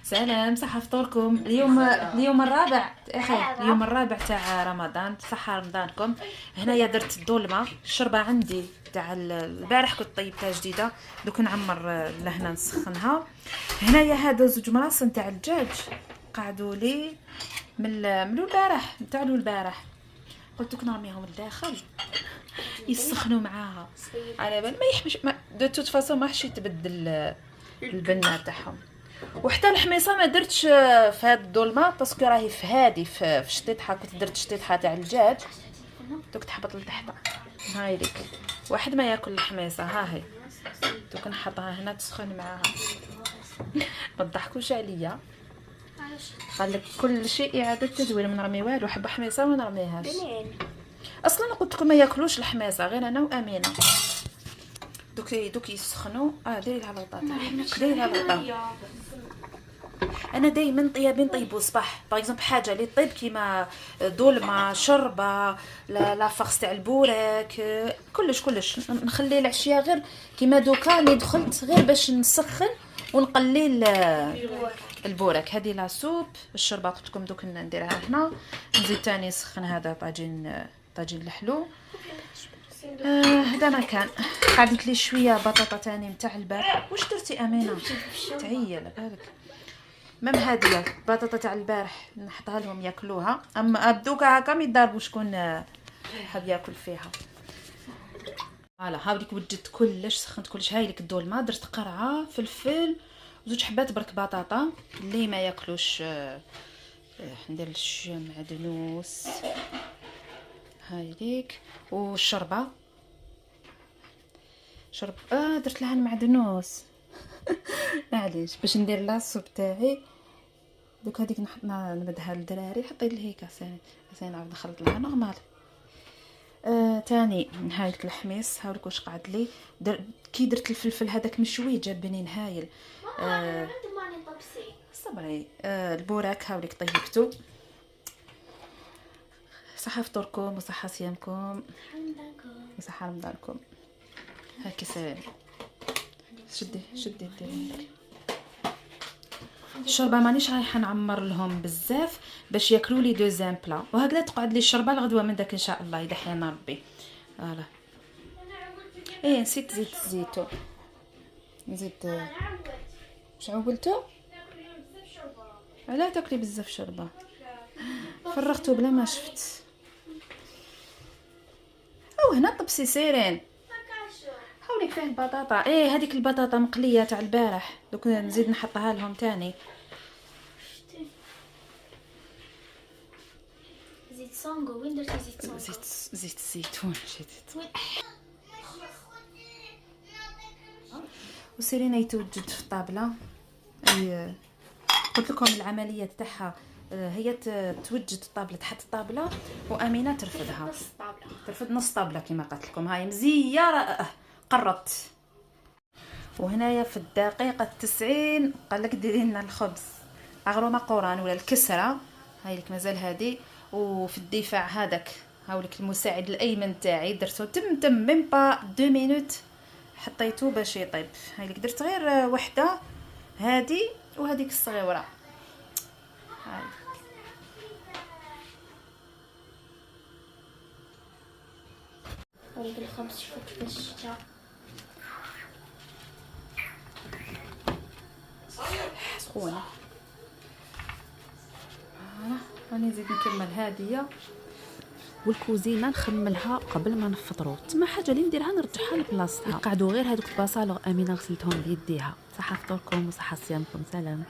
سلام، صحة فطوركم. اليوم الرابع اخي، اليوم الرابع تاع رمضان. صحة رمضانكم. هنايا درت الدولمة، الشربة عندي تاع البارح كنت طيبتها جديدة، دوك نعمر لهنا نسخنها. هنايا هذا زوج مراصن تاع الدجاج قعدوا لي من البارح، نتاع البارح قلت لك نرميهم لداخل يسخنوا معاها على بال ما يحمش دو توت فاصون ما حش يتبدل البنه تاعهم. وحتى الحميصه ما درتش في هاد الظلمه باسكو راهي في هادي في شطيطها، كنت درت شطيطها تاع الدجاج دوك تحبط لتحت. هاي ليك واحد ما ياكل الحميصه، ها هي دوك نحطها هنا تسخن معاها. ما تضحكوش عليا، قال لك كل شيء اعاده تدوير، ما نرمي والو، حبه حميصه ما نرميهاش. اصلا قلت لكم ما ياكلوش الحميصه غير انا وامينه. دوك يسخنوا. ديري لها الغطاء تاعها، ديري لها الغطاء. انا دائما طيابين طيبوا صباح باغ اكزومبل حاجه اللي طيب كيما دولمه شربه لا فخس تاع البوراك، كلش نخلي العشيه غير كيما دوكا اللي دخلت غير باش نسخن ونقلي البوراك. هذه لا سوب. الشربه قلت لكم دوك نديرها هنا. نزيد تاني نسخن هذا طاجين الحلو. هذا ما كان. قعدت لي شويه بطاطا تاني نتاع البارح. واش درتي امينه؟ تعيل بالك. مام هاديه بطاطا تاع البارح نحطها لهم ياكلوها، اما بدوكا هكا ما يضربوا شكون حاب ياكل فيها. فوالا هاوليك وجدت كلش، سخنت كلش. هاي لك الدولمه، درت قرعه فلفل زوج حبات برك بطاطا اللي ما ياكلوش. ندير شويه معدنوس. هاي ليك والشربه درت لها المعدنوس. معليش باش ندير لاصوب تاعي دوك. هذيك نبدها للدراري، حطيت لي هيك سين نعاود نخلط لها نورمال. تاني هايلك الحميص، هاولك واش قعد لي. كي درت الفلفل هذاك مشوي جاب بنين هايل. صبري. البوراك هاولك طيبته. صحة فطوركم وصحة صيامكم وصحة رمضانكم. هاكي سلام. شدي ديري الشوربه. مانيش رايحه نعمر لهم بزاف باش ياكلوا لي دوزيام بلا، وهكذا تقعد لي الشوربه الغدوه من داك ان شاء الله اذا حيانا ربي. فوالا. نسيت زيت الزيتون. نزيد واش عولتو؟ علاه تاكلي بزاف شوربه؟ فرغتو بلا ما شفت. او هنا طبسي سيرين. هاوليك فيه البطاطا. هذيك البطاطا مقليه تاع البارح دوك نزيد نحطها لهم تاني. زيت سونغو. وين درتي زيت سونغو؟ زيت الزيتون شديت. وسيرينا يتوجد في الطابله. قلت لكم العمليه تاعها هي توجد الطابله تحت الطابله وامينه ترفدها. ترفد نص طابله كما قلت لكم. هاي مزيه قرط. وهنايا في الدقيقه 90 قال لك ديري لنا الخبز اغرومه قران ولا الكسره. هاي لك مازال هذه. وفي الدفاع هذاك هاولك المساعد الايمن تاعي درتو تم ميم با 2 مينوت حطيته باش يطيب. هاي لك درت غير وحده هذه وهذيك الصغيره. هاي ولد الخبز شوفوا كيفاش جا سخونه. راني نزيد نكمل هاديه. والكوزينه نخملها قبل ما نفطروا. تما حاجه اللي نديرها نرجعها لبلاصتها. قعدوا غير هذوك البصل امينه غسلتهم بيديها. صحه فطوركم وصحه صيامكم. سلام.